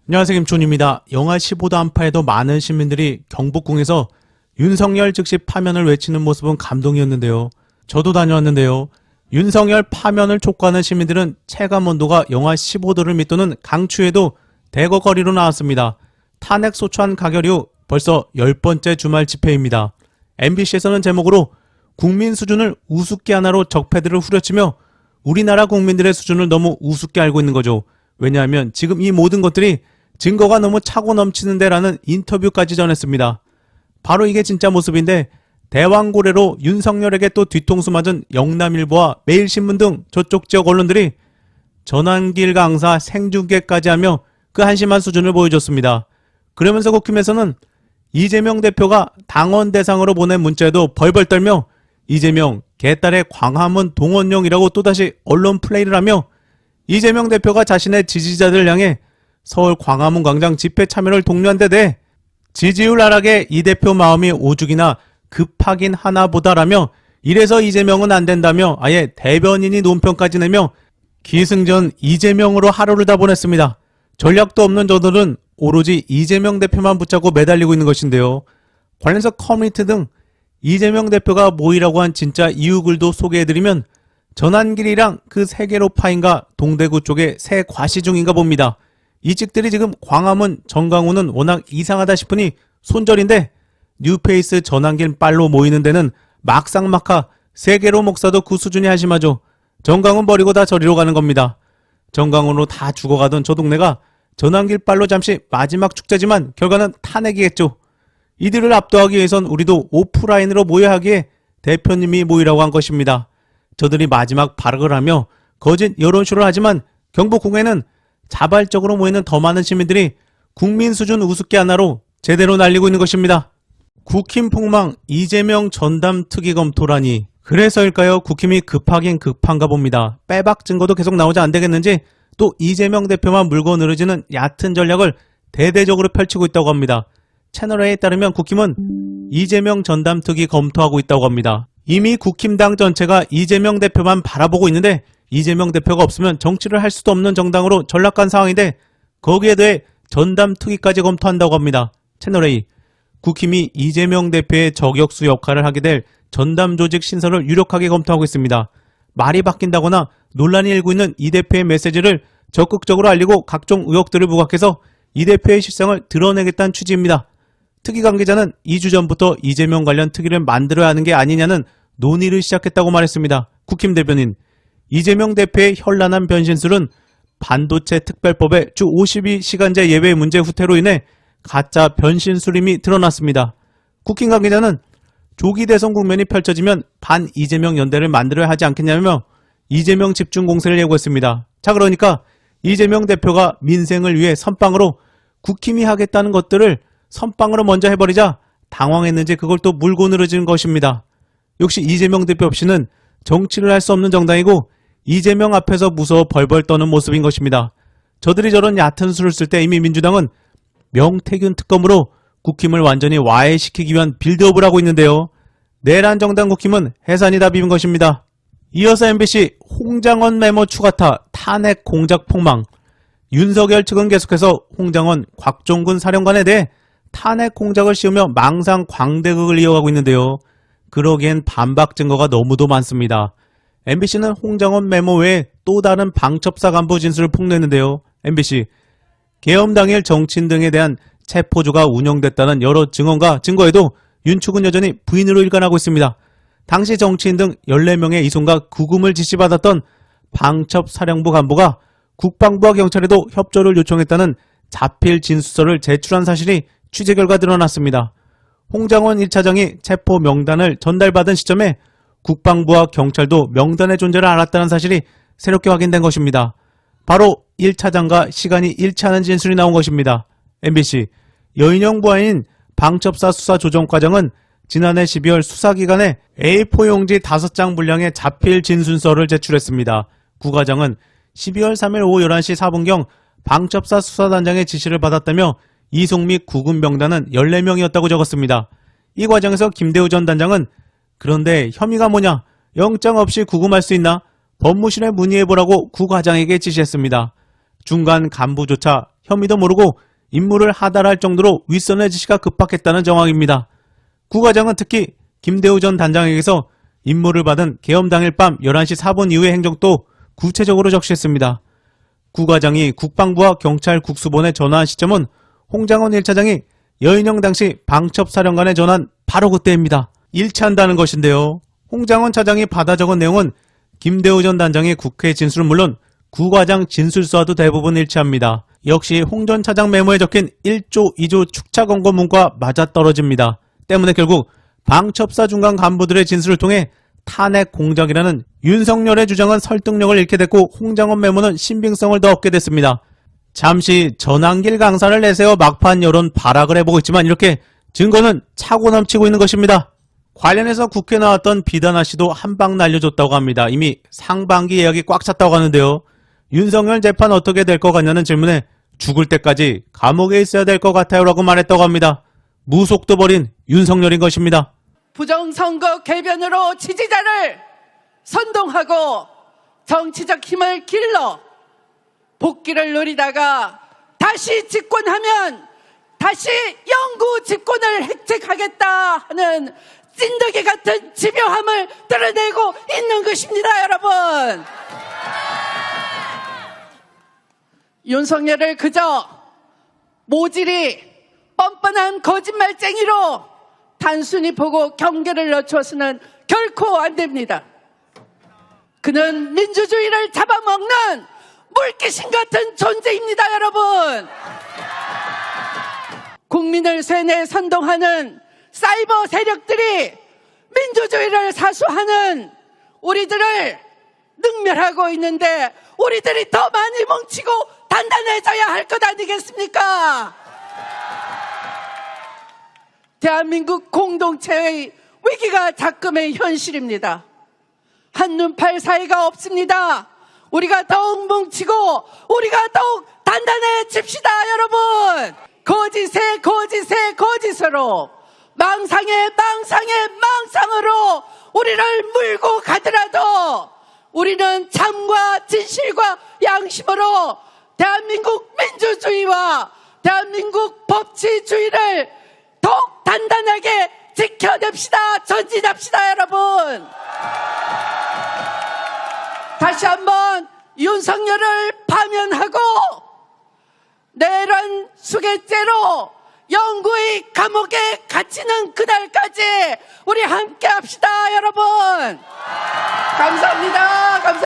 안녕하세요, 김촌입니다. 영하 15도 한파에도 많은 시민들이 경복궁에서 윤석열 즉시 파면을 외치는 모습은 감동이었는데요. 저도 다녀왔는데요. 윤석열 파면을 촉구하는 시민들은 체감온도가 영하 15도를 밑도는 강추위에도 대거 거리로 나왔습니다. 탄핵 소추안 가결 이후 벌써 10번째 주말 집회입니다. MBC에서는 제목으로 국민 수준을 우습게 하나로 적폐들을 후려치며 우리나라 국민들의 수준을 너무 우습게 알고 있는 거죠. 왜냐하면 지금 이 모든 것들이 증거가 너무 차고 넘치는데 라는 인터뷰까지 전했습니다. 바로 이게 진짜 모습인데 대왕고래로 윤석열에게 또 뒤통수 맞은 영남일보와 매일신문 등 저쪽 지역 언론들이 전환길 강사 생중계까지 하며 그 한심한 수준을 보여줬습니다. 그러면서 국힘에서는 이재명 대표가 당원 대상으로 보낸 문자에도 벌벌 떨며 이재명 개딸의 광화문 동원령이라고 또다시 언론 플레이를 하며 이재명 대표가 자신의 지지자들을 향해 서울 광화문 광장 집회 참여를 독려한 데 대해 지지율 하락에 이 대표 마음이 오죽이나 급하긴 하나보다라며 이래서 이재명은 안 된다며 아예 대변인이 논평까지 내며 기승전 이재명으로 하루를 다 보냈습니다. 전략도 없는 저들은 오로지 이재명 대표만 붙잡고 매달리고 있는 것인데요. 관련해서 커뮤니티 등 이재명 대표가 모이라고 한 진짜 이유글도 소개해드리면 전환길이랑 그 세계로파인가 동대구 쪽에 새 과시 중인가 봅니다. 이 찍들이 지금 광화문 정강훈은 워낙 이상하다 싶으니 손절인데 뉴페이스 전환길 빨로 모이는 데는 막상막하 세계로 목사도 그 수준이 한심하죠. 정강훈 버리고 다 저리로 가는 겁니다. 정강훈으로 다 죽어가던 저 동네가 전환길 빨로 잠시 마지막 축제지만 결과는 탄핵이겠죠. 이들을 압도하기 위해선 우리도 오프라인으로 모여야 하기에 대표님이 모이라고 한 것입니다. 저들이 마지막 발악을 하며 거짓 여론쇼를 하지만 경복궁에는 자발적으로 모이는 더 많은 시민들이 국민 수준 우습게 하나로 제대로 날리고 있는 것입니다. 국힘 폭망 이재명 전담 특위 검토라니 그래서일까요? 국힘이 급하긴 급한가 봅니다. 빼박 증거도 계속 나오지 안 되겠는지 또 이재명 대표만 물고 늘어지는 얕은 전략을 대대적으로 펼치고 있다고 합니다. 채널A에 따르면 국힘은 이재명 전담 특위 검토하고 있다고 합니다. 이미 국힘당 전체가 이재명 대표만 바라보고 있는데 이재명 대표가 없으면 정치를 할 수도 없는 정당으로 전락한 상황인데 거기에 대해 전담 특위까지 검토한다고 합니다. 채널A 국힘이 이재명 대표의 저격수 역할을 하게 될 전담 조직 신설을 유력하게 검토하고 있습니다. 말이 바뀐다거나 논란이 일고 있는 이 대표의 메시지를 적극적으로 알리고 각종 의혹들을 부각해서 이 대표의 실상을 드러내겠다는 취지입니다. 특위 관계자는 2주 전부터 이재명 관련 특위를 만들어야 하는 게 아니냐는 논의를 시작했다고 말했습니다. 국힘 대변인 이재명 대표의 현란한 변신술은 반도체 특별법의 주 52시간제 예외 문제 후퇴로 인해 가짜 변신술임이 드러났습니다. 국힘 관계자는 조기 대선 국면이 펼쳐지면 반 이재명 연대를 만들어야 하지 않겠냐며 이재명 집중 공세를 예고했습니다. 자, 그러니까 이재명 대표가 민생을 위해 선빵으로 국힘이 하겠다는 것들을 선빵으로 먼저 해버리자 당황했는지 그걸 또 물고 늘어지는 것입니다. 역시 이재명 대표 없이는 정치를 할 수 없는 정당이고 이재명 앞에서 무서워 벌벌 떠는 모습인 것입니다. 저들이 저런 얕은 수를 쓸 때 이미 민주당은 명태균 특검으로 국힘을 완전히 와해시키기 위한 빌드업을 하고 있는데요. 내란 정당 국힘은 해산이 답인 것입니다. 이어서 MBC 홍장원 메모 추가타 탄핵 공작 폭망. 윤석열 측은 계속해서 홍장원 곽종근 사령관에 대해 탄핵 공작을 씌우며 망상 광대극을 이어가고 있는데요. 그러기엔 반박 증거가 너무도 많습니다. MBC는 홍장원 메모 외에 또 다른 방첩사 간부 진술을 폭로했는데요. MBC 계엄 당일 정치인 등에 대한 체포조가 운영됐다는 여러 증언과 증거에도 윤 측은 여전히 부인으로 일관하고 있습니다. 당시 정치인 등 14명의 이송과 구금을 지시받았던 방첩사령부 간부가 국방부와 경찰에도 협조를 요청했다는 자필 진술서를 제출한 사실이 취재 결과 드러났습니다. 홍장원 1차장이 체포 명단을 전달받은 시점에 국방부와 경찰도 명단의 존재를 알았다는 사실이 새롭게 확인된 것입니다. 바로 1차장과 시간이 일치하는 진술이 나온 것입니다. MBC 여인영 부하인 방첩사 수사 조정 과정은 지난해 12월 수사기간에 A4 용지 5장 분량의 자필 진술서를 제출했습니다. 구 과장은 12월 3일 오후 11시 4분경 방첩사 수사단장의 지시를 받았다며 이송 및 구금 명단은 14명이었다고 적었습니다. 이 과정에서 김대우 전 단장은 그런데 혐의가 뭐냐? 영장 없이 구금할 수 있나? 법무실에 문의해보라고 구 과장에게 지시했습니다. 중간 간부조차 혐의도 모르고 임무를 하달할 정도로 윗선의 지시가 급박했다는 정황입니다. 구과장은 특히 김대우 전 단장에게서 임무를 받은 계엄 당일 밤 11시 4분 이후의 행적도 구체적으로 적시했습니다. 구과장이 국방부와 경찰 국수본에 전화한 시점은 홍장원 1차장이 여인영 당시 방첩사령관에 전한 바로 그때입니다. 일치한다는 것인데요. 홍장원 차장이 받아 적은 내용은 김대우 전 단장의 국회 진술은 물론 구과장 진술서와도 대부분 일치합니다. 역시 홍 전 차장 메모에 적힌 1조, 2조 축차 검거문과 맞아떨어집니다. 때문에 결국 방첩사 중간 간부들의 진술을 통해 탄핵 공작이라는 윤석열의 주장은 설득력을 잃게 됐고 홍장원 메모는 신빙성을 더 얻게 됐습니다. 잠시 전환길 강사를 내세워 막판 여론 발악을 해보고 있지만 이렇게 증거는 차고 넘치고 있는 것입니다. 관련해서 국회에 나왔던 비단아 씨도 한 방 날려줬다고 합니다. 이미 상반기 예약이 꽉 찼다고 하는데요. 윤석열 재판 어떻게 될 것 같냐는 질문에 죽을 때까지 감옥에 있어야 될 것 같아요 라고 말했다고 합니다. 무속도 버린 윤석열인 것입니다. 부정선거 개변으로 지지자를 선동하고 정치적 힘을 길러 복귀를 누리다가 다시 집권하면 다시 영구 집권을 획책하겠다 하는 찐득이 같은 집요함을 드러내고 있는 것입니다, 여러분. 윤석열을 그저 모질이 뻔뻔한 거짓말쟁이로 단순히 보고 경계를 늦춰서는 결코 안 됩니다. 그는 민주주의를 잡아먹는 물귀신 같은 존재입니다, 여러분. 국민을 세뇌 선동하는 사이버 세력들이 민주주의를 사수하는 우리들을 능멸하고 있는데 우리들이 더 많이 뭉치고 단단해져야 할 것 아니겠습니까? 대한민국 공동체의 위기가 작금의 현실입니다. 한눈팔 사이가 없습니다. 우리가 더욱 뭉치고 우리가 더욱 단단해집시다, 여러분. 거짓에 거짓으로 망상에 망상으로 우리를 물고 가더라도 우리는 참과 진실과 양심으로 대한민국 민주주의와 대한민국 법치주의를 더욱 단단하게 지켜냅시다. 전진합시다, 여러분. 다시 한번 윤석열을 파면하고 내란 수괴죄로 영구히 감옥에 갇히는 그날까지 우리 함께 합시다, 여러분. 감사합니다.